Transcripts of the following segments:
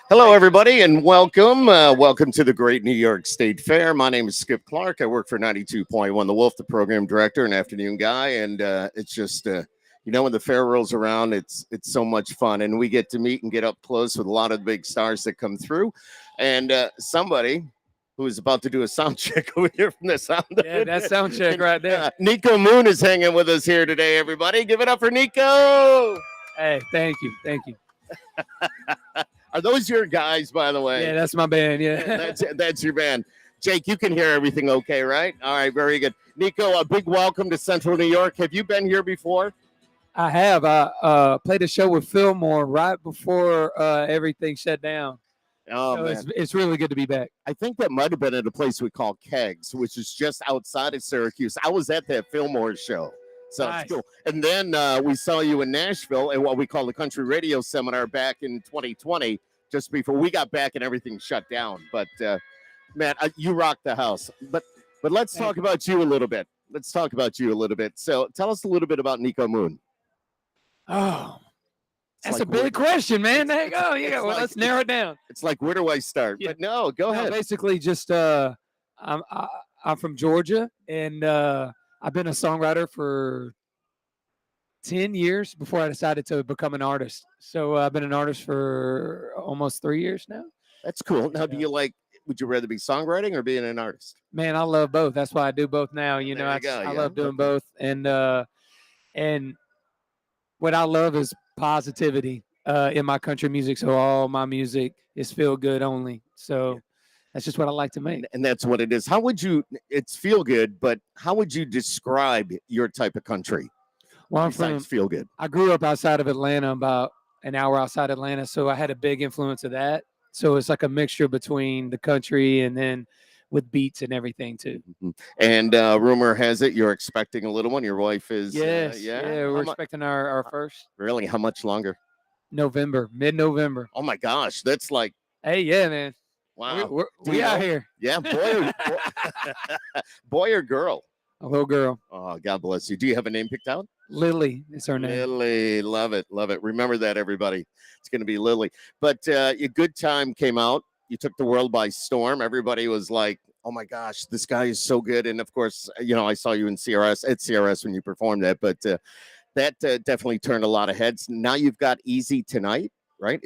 Hello, everybody, and welcome. Welcome to the Great New York State Fair. My name is Skip Clark. I work for 92.1 The Wolf, the program director and afternoon guy. And it's just, when the fair rolls around, it's so much fun. And we get to meet and get up close with a lot of the big stars that come through. And somebody who is about to do a sound check over here from the sound. Yeah, that sound check right there. Niko Moon is hanging with us here today, everybody. Give it up for Niko. Hey, thank you. Are those your guys, by the way? Yeah, that's my band. Yeah, that's your band. Jake, you can hear everything okay, right? All right, very good. Niko, a big welcome to Central New York. Have you been here before? I have. I played a show with Fillmore right before everything shut down. Oh, so man. it's really good to be back. I think that might have been at a place we call Kegs, which is just outside of Syracuse. I was at that Fillmore show. So nice. It's cool. And then we saw you in Nashville at what we call the Country Radio Seminar back in 2020, just before we got back and everything shut down. But, man, you rocked the house. But let's talk about you a little bit. So tell us a little bit about Niko Moon. Oh, that's like a big question, man. There you go. Yeah, well, let's narrow it down. It's like, where do I start? Yeah. But no, go ahead. Basically, just I'm from Georgia, and I've been a songwriter for 10 years before I decided to become an artist. So I've been an artist for almost 3 years now. That's cool. Now, would you rather be songwriting or being an artist? Man, I love both. That's why I do both now. I love doing both. And what I love is positivity in my country music. So all my music is feel good only. So that's just what I like to make. And that's what it is. It's feel good, but how would you describe your type of country? Well, I'm from feel good. I grew up outside of Atlanta, about an hour outside Atlanta. So I had a big influence of that. So it's like a mixture between the country and then with beats and everything too. Mm-hmm. And rumor has it you're expecting a little one. Your wife is. Yes. We're expecting our first. Really? How much longer? Mid-November. Oh my gosh. That's like. Hey, yeah, man. Wow. We out here. Yeah. Boy or girl? A little girl. Oh, God bless you. Do you have a name picked out? Lily is her name. Lily. Love it. Remember that, everybody. It's going to be Lily. But your Good Time came out. You took the world by storm. Everybody was like, oh, my gosh, this guy is so good. And, of course, I saw you in CRS when you performed that. But that definitely turned a lot of heads. Now you've got Easy Tonight, right?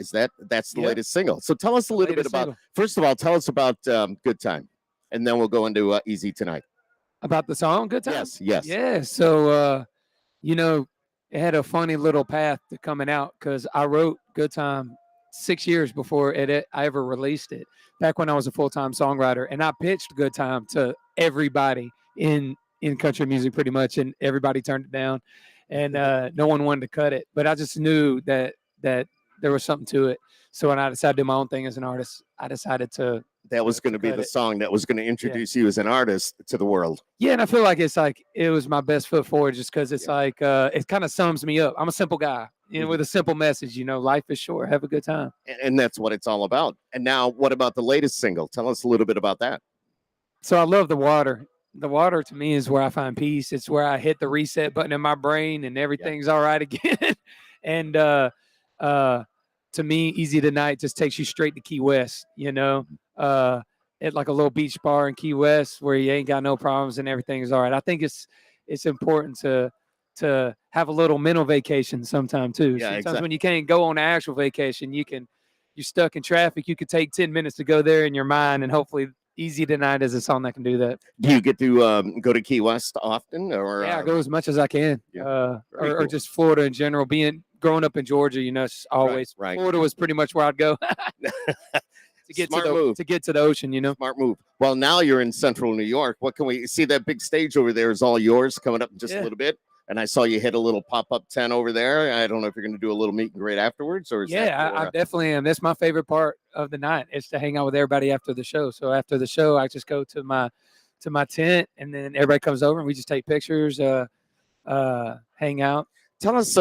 That's the latest single. So tell us a little bit about, first of all, tell us about Good Time. And then we'll go into Easy Tonight. About the song Good Time? Yes. Yeah. So, it had a funny little path to coming out because I wrote Good Time 6 years before I ever released it, back when I was a full-time songwriter. And I pitched Good Time to everybody in country music pretty much, and everybody turned it down. And no one wanted to cut it. But I just knew that there was something to it. So when I decided to do my own thing as an artist, I decided to. That was going to be the song that was going to introduce you as an artist to the world. Yeah, and I feel like it was my best foot forward just because it's like it kind of sums me up. I'm a simple guy, with a simple message. Life is short. Have a good time. And that's what it's all about. And now, what about the latest single? Tell us a little bit about that. So I love the water. The water to me is where I find peace. It's where I hit the reset button in my brain and everything's all right again. And to me, Easy Tonight just takes you straight to Key West, at like a little beach bar in Key West where you ain't got no problems and everything is all right. I think it's important to have a little mental vacation sometime too. Yeah, sometimes when you can't go on an actual vacation, you're stuck in traffic. You could take 10 minutes to go there in your mind, and hopefully Easy Tonight is a song that can do that. Do you get to go to Key West often? Or I go as much as I can, cool. or just Florida in general. Growing up in Georgia, it's always right. Florida was pretty much where I'd go to get to the ocean. Smart move. Well, now you're in Central New York. What can we see? That big stage over there is all yours, coming up in just a little bit. And I saw you hit a little pop-up tent over there. I don't know if you're going to do a little meet and greet afterwards, or I definitely am. That's my favorite part of the night, is to hang out with everybody after the show. So after the show, I just go to my tent, and then everybody comes over and we just take pictures, hang out. Tell us,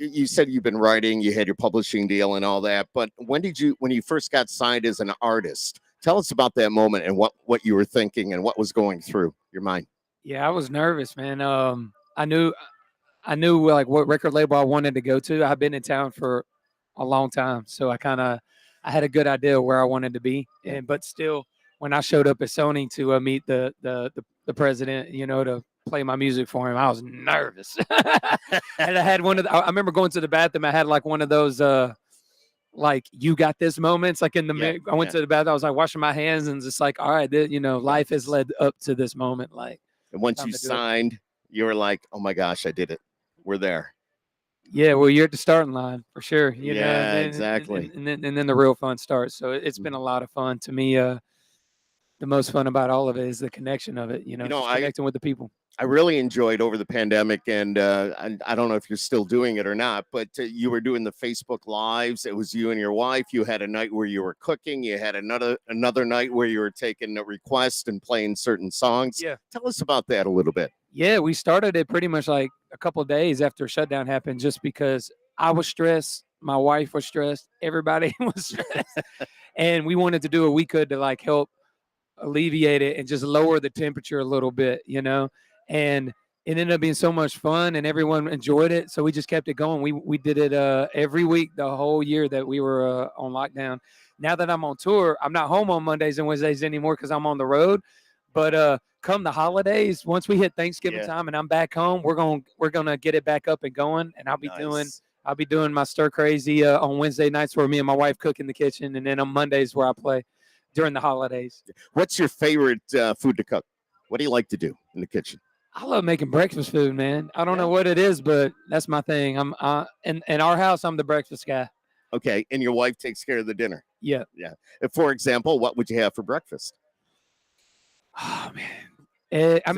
you said you've been writing, you had your publishing deal and all that, but when you first got signed as an artist, tell us about that moment and what you were thinking and what was going through your mind. Yeah, I was nervous, man. I knew like what record label I wanted to go to. I've been in town for a long time, so I I had a good idea where I wanted to be, Yeah. but still, when I showed up at Sony to meet the president, to play my music for him, I was nervous. And I had I remember going to the bathroom. I had like one of those like you got this moments, like in the I went to the bathroom. I was like washing my hands and just like, all right, life has led up to this moment. Like, and once you signed, you were like, oh my gosh, I did it. We're there. Yeah, well, you're at the starting line for sure. Exactly. And then the real fun starts. So it's been a lot of fun to me. The most fun about all of it is the connection of it. Just connecting with the people. I really enjoyed over the pandemic, and I don't know if you're still doing it or not, but you were doing the Facebook Lives. It was you and your wife. You had a night where you were cooking. You had another night where you were taking a request and playing certain songs. Yeah. Tell us about that a little bit. Yeah, we started it pretty much like a couple of days after shutdown happened, just because I was stressed. My wife was stressed. Everybody was stressed. And we wanted to do what we could to like help alleviate it and just lower the temperature a little bit, and it ended up being so much fun and everyone enjoyed it. So we just kept it going. We did it every week the whole year that we were on lockdown. Now that I'm on tour, I'm not home on Mondays and Wednesdays anymore because I'm on the road. But come the holidays, once we hit Thanksgiving time and I'm back home, we're gonna get it back up and going. And I'll be doing my stir crazy on Wednesday nights where me and my wife cook in the kitchen, and then on Mondays where I play during the holidays. What's your favorite food to cook? What do you like to do in the kitchen? I love making breakfast food, man. I don't know what it is, but that's my thing. I'm in our house, I'm the breakfast guy. Okay, and your wife takes care of the dinner. Yeah. For example, what would you have for breakfast? Oh man, I'm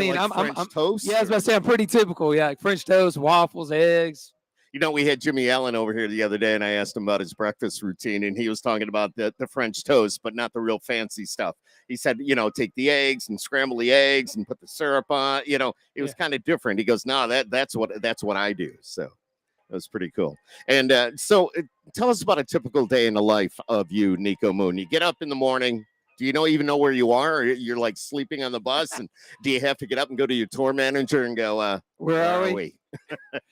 toast. Yeah, I was about to say I'm pretty typical. Yeah, like French toast, waffles, eggs. We had Jimmy Allen over here the other day, and I asked him about his breakfast routine, and he was talking about the French toast, but not the real fancy stuff. He said, take the eggs and scramble the eggs and put the syrup on. It was kind of different. He goes, no, that's what I do. So it was pretty cool. And so tell us about a typical day in the life of you, Niko Moon. You get up in the morning. Do you even know where you are? Or you're like sleeping on the bus, and do you have to get up and go to your tour manager and go, where are we?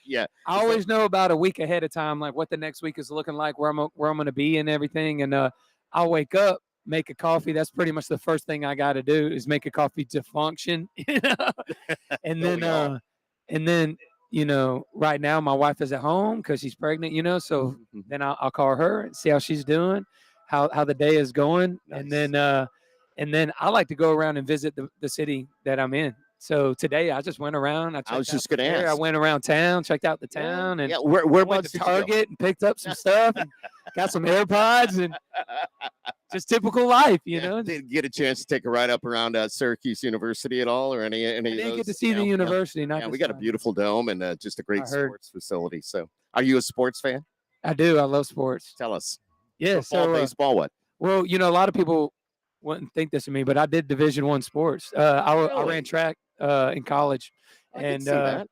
Yeah, I always know about a week ahead of time, like what the next week is looking like, where I'm going to be, and everything. And I'll wake up, make a coffee. That's pretty much the first thing I got to do is make a coffee to function. And then right now my wife is at home because she's pregnant. So then I'll call her and see how she's doing, how the day is going. Nice. And then I like to go around and visit the city that I'm in. So today I just went around. I was just going to ask. I went around town, checked out the town, and where went to Target and picked up some stuff and got some AirPods and just typical life, Did you get a chance to take a ride up around Syracuse University at all, or any of those? I didn't get to see the university. We got a beautiful dome and just a great sports facility. So, are you a sports fan? I do. I love sports. Tell us. Yeah. Football, baseball, what? Well, a lot of people wouldn't think this of me, but I did Division I sports. I ran track in college, and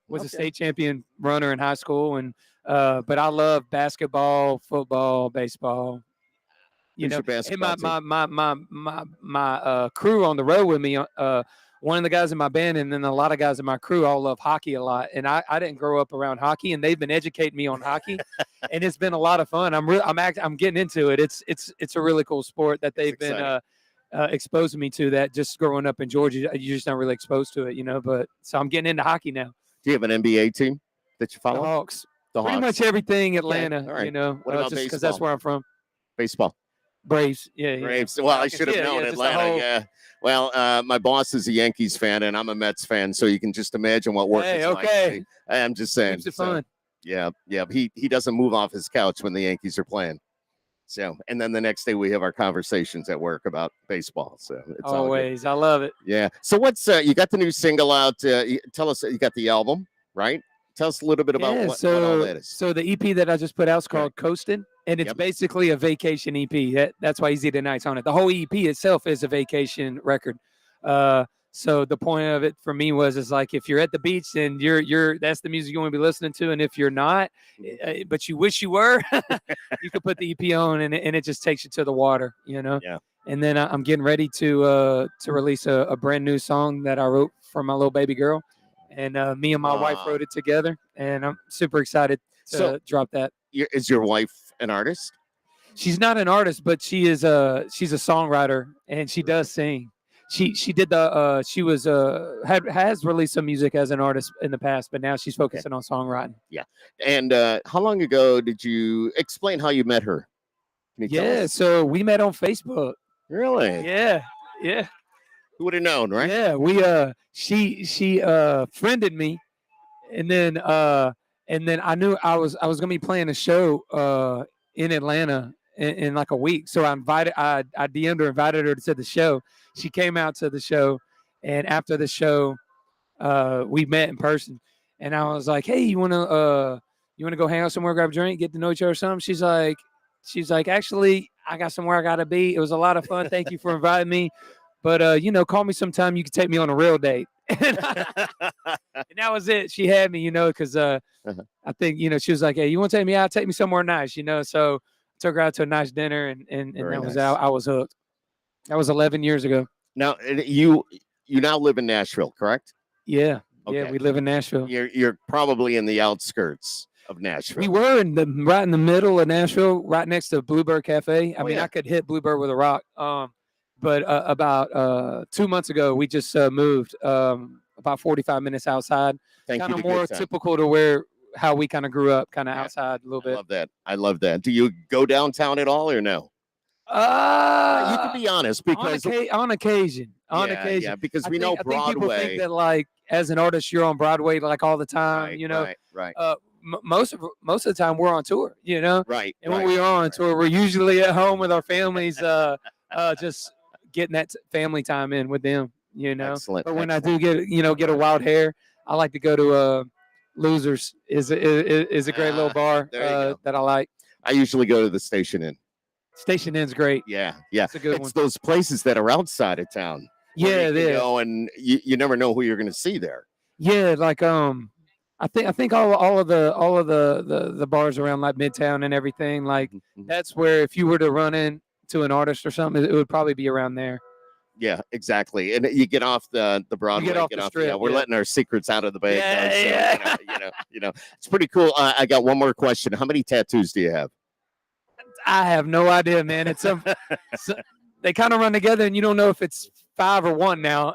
was a state champion runner in high school. And but I love basketball, football, baseball. Your basketball and my crew on the road with me. One of the guys in my band, and then a lot of guys in my crew all love hockey a lot. And I didn't grow up around hockey, and they've been educating me on hockey, and it's been a lot of fun. I'm getting into it. It's a really cool sport that they've been exposing me to. That just growing up in Georgia, you're just not really exposed to it, But so I'm getting into hockey now. Do you have an NBA team that you follow? The Hawks. Pretty much everything Atlanta. Okay. All right. What about just because that's where I'm from. Baseball. Braves. Yeah. Braves. Well, I should have known Atlanta. Yeah. Well, my boss is a Yankees fan, and I'm a Mets fan, so you can just imagine what work is like. I'm just saying. Keeps it fun. Yeah. He doesn't move off his couch when the Yankees are playing. So, and then the next day we have our conversations at work about baseball. So it's always, I love it. Yeah. So what's you got the new single out? Tell us, you got the album, right? Tell us a little bit about what all that is. So the EP that I just put out is called Coastin', and it's basically a vacation EP. That's why Easy Tonight's on it. The whole EP itself is a vacation record. So the point of it for me is like, if you're at the beach, then that's the music you want to be listening to. And if you're not, but you wish you were, you could put the EP on, and it just takes you to the water, Yeah. And then I'm getting ready to release a brand new song that I wrote for my little baby girl. And me and my wife wrote it together, and I'm super excited to drop that. Is your wife an artist? She's not an artist, but she's a songwriter and she does sing. She did the she was has released some music as an artist in the past, but now she's focusing on songwriting. Yeah. And how long ago did you explain how you met her? Can you tell Yeah, us? so we met on Facebook. Really? Yeah, yeah, Who would have known, right? yeah. We she friended me, and then I knew I was gonna be playing a show in Atlanta in like a week. So I DM'd her, invited her to the show. She came out to the show, and after the show, we met in person. And I was like, "Hey, you wanna go hang out somewhere, grab a drink, get to know each other or something?" She's like, "Actually, I got somewhere I gotta be. It was a lot of fun. Thank you for inviting me. But call me sometime. You can take me on a real date." And that was it. She had me, because I think, she was like, "Hey, you want to take me out? Take me somewhere nice, So I took her out to a nice dinner, and Very that was nice. out. I was hooked. That was 11 years ago. Now you now live in Nashville, correct? Yeah, Okay. yeah. We live in Nashville. You're probably in the outskirts of Nashville. We were right in the middle of Nashville, right next to Bluebird Cafe. I mean, yeah. I could hit Bluebird with a rock. But about 2 months ago, we just moved about 45 minutes outside. Thank you. Kind of more typical to how we kind of grew up, kind of outside a little bit. I love that. Do you go downtown at all or no? You can be honest, because on occasion. Yeah, because we know Broadway. I think people think that, like, as an artist, you're on Broadway like all the time. Right. Most of the time we're on tour. Right. And when we are on tour, we're usually at home with our families, just getting that family time in with them. Excellent. But when I do get a wild hair, I like to go to Losers. Is a great little bar that I like. I usually go to the Station Inn. Station Inn's great. Yeah. It's a good one. It's those places that are outside of town. Yeah, you go and you never know who you're going to see there. Yeah, like I think all of the bars around like Midtown and everything, like that's where if you were to run into an artist or something, it would probably be around there. Yeah, exactly. And you get off the Broadway, you get off the strip, we're letting our secrets out of the bag. Yeah. So, it's pretty cool. I got one more question. How many tattoos do you have? I have no idea, man. It's they kind of run together, and you don't know if it's 5 or 1 now.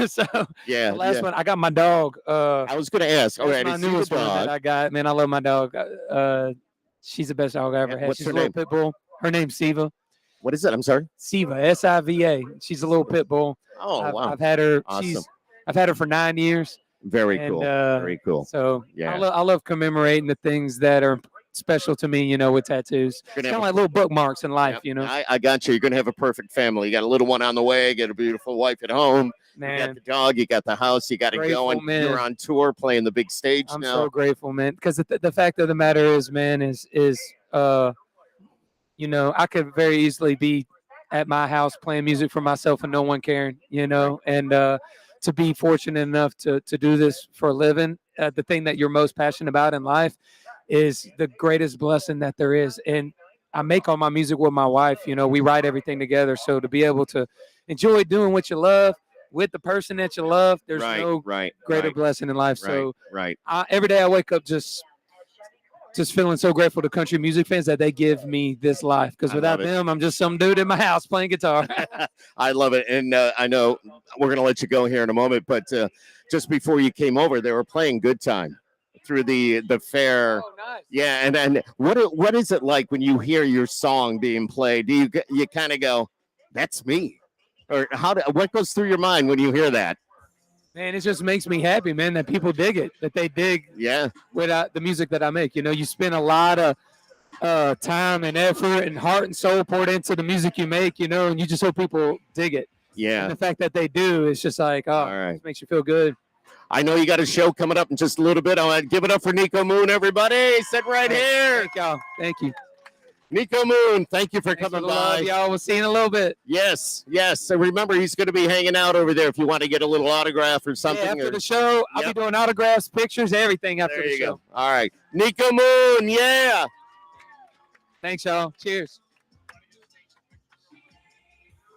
So yeah, the last one, I got my dog. I was going to ask. All right, my newest one that I got. Man, I love my dog. She's the best dog I ever had. What's She's her a little name? pit bull. Her name's Siva. What is it? I'm sorry. Siva, S-I-V-A. She's a little pit bull. Oh, wow. I've had her. Awesome. I've had her for 9 years. Very cool. Very cool. So yeah, I love commemorating the things that are special to me, with tattoos. It's kind of like little bookmarks in life, I got you. You're going to have a perfect family. You got a little one on the way. You got a beautiful wife at home. Man. You got the dog. You got the house. You got it going. Man. You're on tour playing the big stage I'm now. so grateful, man. Because the fact of the matter is, man, is I could very easily be at my house playing music for myself and no one caring, and to be fortunate enough to do this for a living, the thing that you're most passionate about in life is the greatest blessing that there is. And I make all my music with my wife. We write everything together. So to be able to enjoy doing what you love with the person that you love, there's no greater blessing in life. So every day I wake up just feeling so grateful to country music fans that they give me this life, because without them, I'm just some dude in my house playing guitar. I love it. And I know we're going to let you go here in a moment, but just before you came over, they were playing Good Time through the fair. Oh, nice. Yeah. And what is it like when you hear your song being played? Do you kind of go, that's me? Or what goes through your mind when you hear that? Man, it just makes me happy, man, that people dig it, that they dig with the music that I make. You spend a lot of time and effort and heart and soul poured into the music you make, and you just hope people dig it. Yeah. And the fact that they do, it's just like, it makes you feel good. I know you got a show coming up in just a little bit. I want to give it up for Niko Moon, everybody. Sit right here. Thank y'all. Thank you. Niko Moon, thank you for coming by. Y'all, we'll see you in a little bit. Yes. So remember, he's going to be hanging out over there if you want to get a little autograph or something. Yeah, after the show, I'll be doing autographs, pictures, everything after the show. Go. All right. Niko Moon, yeah. Thanks, y'all. Cheers.